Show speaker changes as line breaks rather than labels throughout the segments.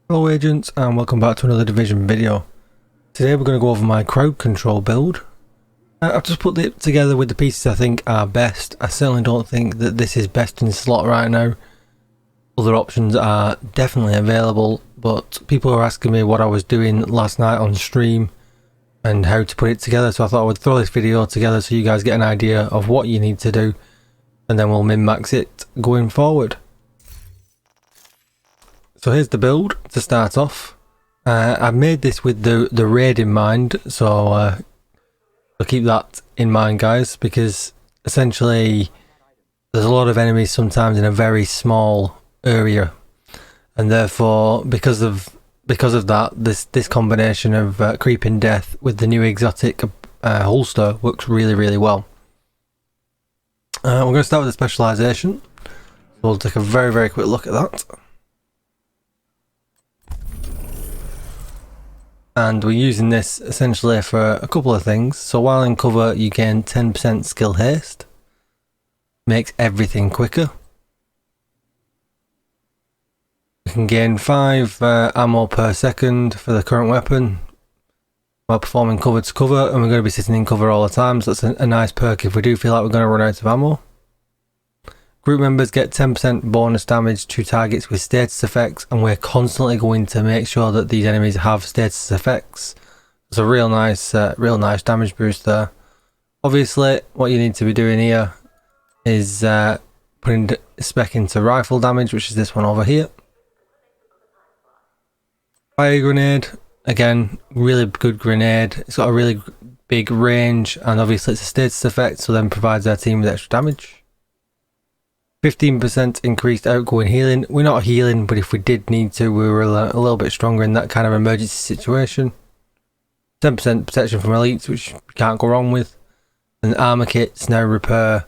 Hello agents, and welcome back to another Division video. Today we're going to go over my crowd control build. I've just put it together with the pieces I think are best. I certainly don't think that this is best in slot right now. Other options are definitely available, but people are asking me what I was doing last night on stream and how to put it together, so I thought I would throw this video together so you guys get an idea of what you need to do, and then we'll min-max it going forward. So here's the build to start off. I've made this with the raid in mind, so keep that in mind guys, because essentially there's a lot of enemies sometimes in a very small area, and therefore because of that this combination of creeping death with the new exotic holster works really well. We're going to start with the specialization, so we'll take a very quick look at that. And we're using this essentially for a couple of things. So while in cover you gain 10% skill haste, makes everything quicker. You can gain 5 ammo per second for the current weapon while performing cover to cover, and we're going to be sitting in cover all the time, so that's a nice perk if we do feel like we're going to run out of ammo. Group members get 10% bonus damage to targets with status effects, and we're constantly going to make sure that these enemies have status effects. It's a real nice damage boost there. Obviously, what you need to be doing here is putting spec into rifle damage, which is this one over here. Fire grenade, again, really good grenade. It's got a really big range, and obviously it's a status effect, so then provides our team with extra damage. 15% increased outgoing healing. We're not healing, but if we did need to, we were a little bit stronger in that kind of emergency situation. 10% protection from elites, which you can't go wrong with. And armor kits now repair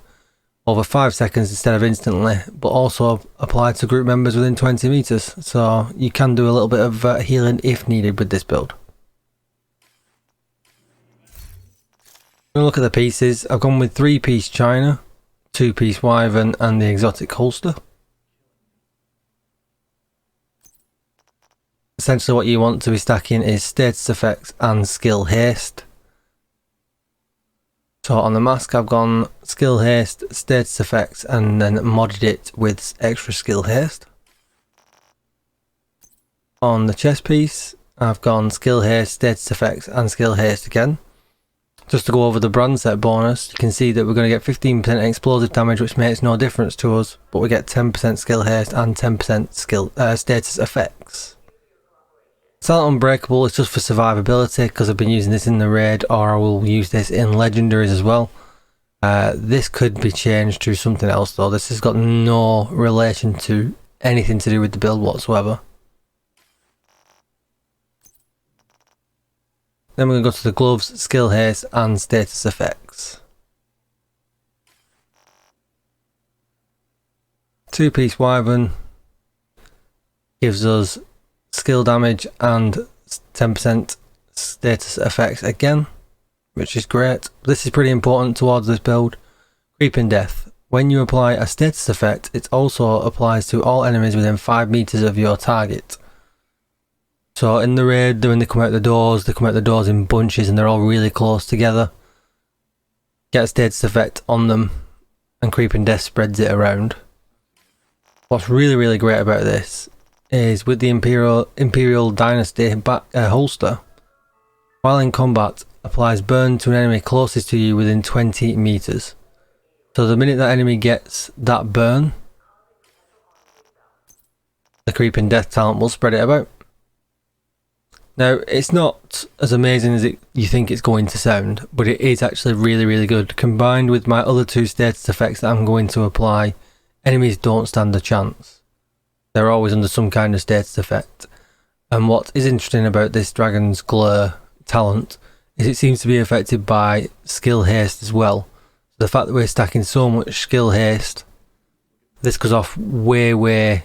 over 5 seconds instead of instantly, but also apply to group members within 20 meters. So you can do a little bit of healing if needed with this build. We'll look at the pieces. I've gone with 3-piece China, 2-piece Wyvern and the exotic holster. Essentially what you want to be stacking is status effects and skill haste. So on the mask I've gone skill haste, status effects, and then modded it with extra skill haste. On the chest piece I've gone skill haste, status effects and skill haste again. Just to go over the brand set bonus, you can see that we're going to get 15% explosive damage, which makes no difference to us, but we get 10% skill haste and 10% skill status effects. Silent Unbreakable is just for survivability, because I've been using this in the raid, or I will use this in legendaries as well. This could be changed to something else though. This has got no relation to anything to do with the build whatsoever. Then we're going to go to the gloves, skill haste and status effects. 2-piece Wyvern gives us skill damage and 10% status effects again, which is great. This is pretty important towards this build. Creeping death. When you apply a status effect, it also applies to all enemies within 5 meters of your target. So in the raid, when they come out the doors, they come out the doors in bunches and they're all really close together. Get a status effect on them and creeping death spreads it around. What's really great about this is with the Imperial Dynasty holster, while in combat, applies burn to an enemy closest to you within 20 meters. So the minute that enemy gets that burn, the creeping death talent will spread it about. Now, it's not as amazing as you think it's going to sound, but it is actually really good. Combined with my other 2 status effects that I'm going to apply, enemies don't stand a chance. They're always under some kind of status effect. And what is interesting about this Dragon's Glare talent is it seems to be affected by skill haste as well. The fact that we're stacking so much skill haste, this goes off way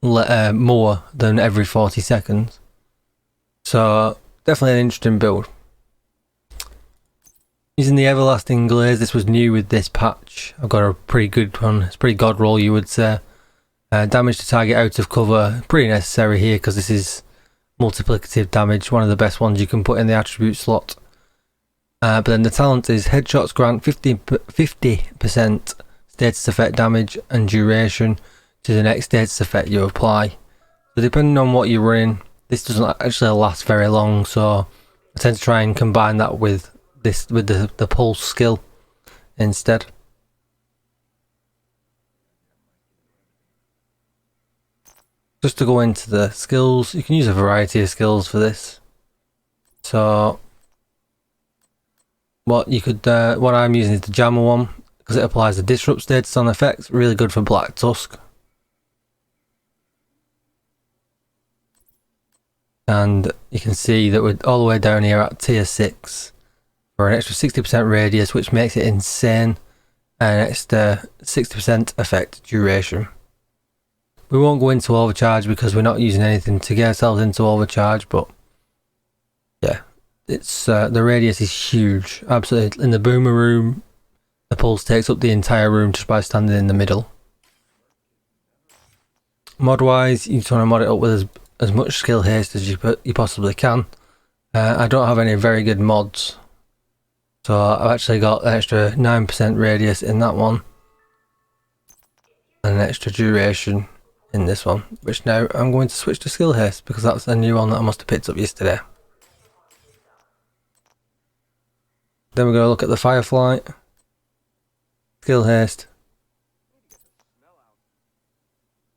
more than every 40 seconds. So definitely an interesting build. Using the Everlasting Glaze, this was new with this patch. I've got a pretty good one. It's pretty god roll, you would say. Damage to target out of cover, pretty necessary here because this is multiplicative damage, one of the best ones you can put in the attribute slot. But then the talent is headshots grant 50% status effect damage and duration to the next status effect you apply. So depending on what you're running, this doesn't actually last very long, so I tend to try and combine that with this, with the pulse skill instead. Just to go into the skills, you can use a variety of skills for this. So what I'm using is the Jammer one because it applies the disrupt status on effects, really good for Black Tusk. And you can see that we're all the way down here at tier 6 for an extra 60% radius, which makes it insane, and an extra 60% effect duration. We won't go into overcharge because we're not using anything to get ourselves into overcharge, but yeah, it's the radius is huge. Absolutely, in the boomer room, the pulse takes up the entire room just by standing in the middle. Mod wise, you just want to mod it up with as much skill haste as you possibly can. I don't have any very good mods, so I've actually got an extra 9% radius in that one and an extra duration in this one, which now I'm going to switch to skill haste because that's a new one that I must have picked up yesterday. Then we're going to look at the Firefly, skill haste,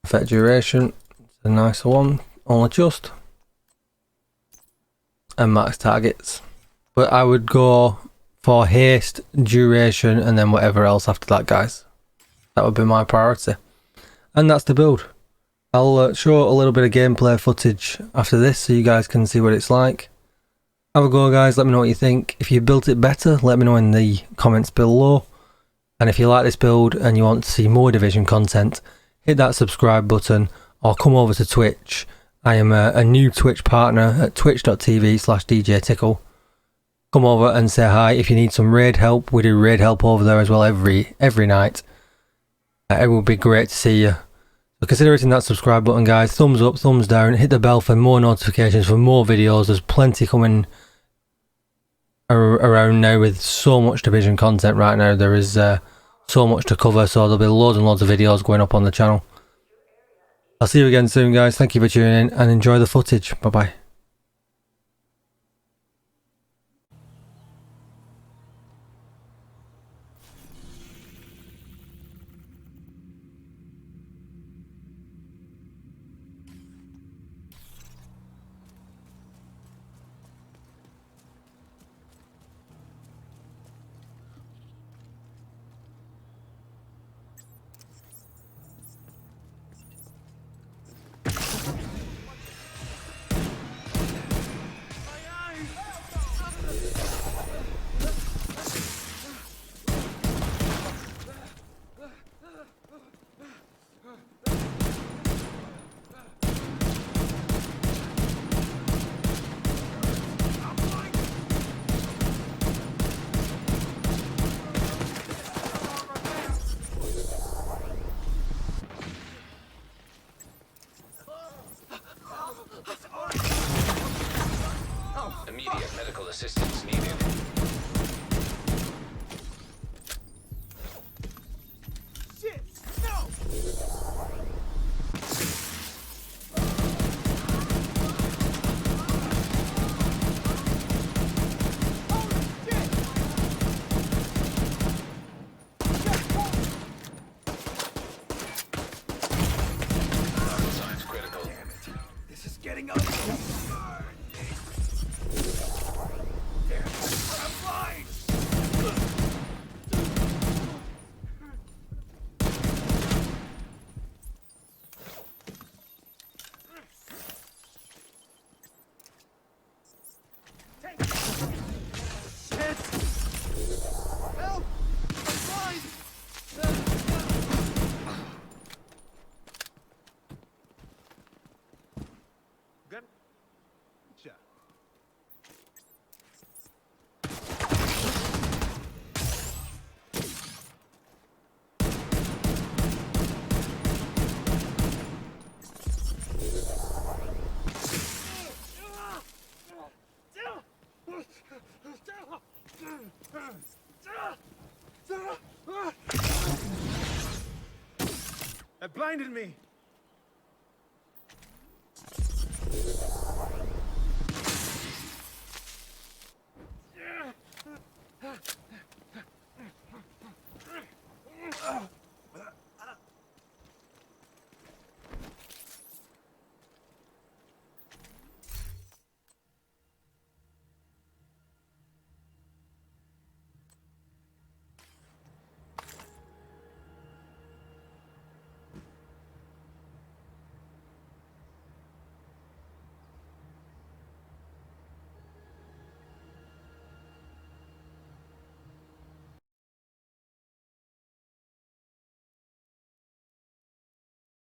effect duration, it's a nicer one, only just, and max targets. But I would go for haste, duration, and then whatever else after that, guys. That would be my priority. And that's the build. I'll show a little bit of gameplay footage after this so you guys can see what it's like. Have a go, guys, let me know what you think. If you built it better, let me know in the comments below. And if you like this build and you want to see more Division content, hit that subscribe button or come over to Twitch. I am a new Twitch partner at twitch.tv/DJTICKLE. Come over and say hi if you need some raid help. We do raid help over there as well every night. It would be great to see you. So consider hitting that subscribe button, guys. Thumbs up, thumbs down, hit the bell for more notifications for more videos. There's plenty coming around now with so much Division content right now. There is so much to cover, so there'll be loads and loads of videos going up on the channel. I'll see you again soon, guys. Thank you for tuning in and enjoy the footage. Bye bye.
blinded me.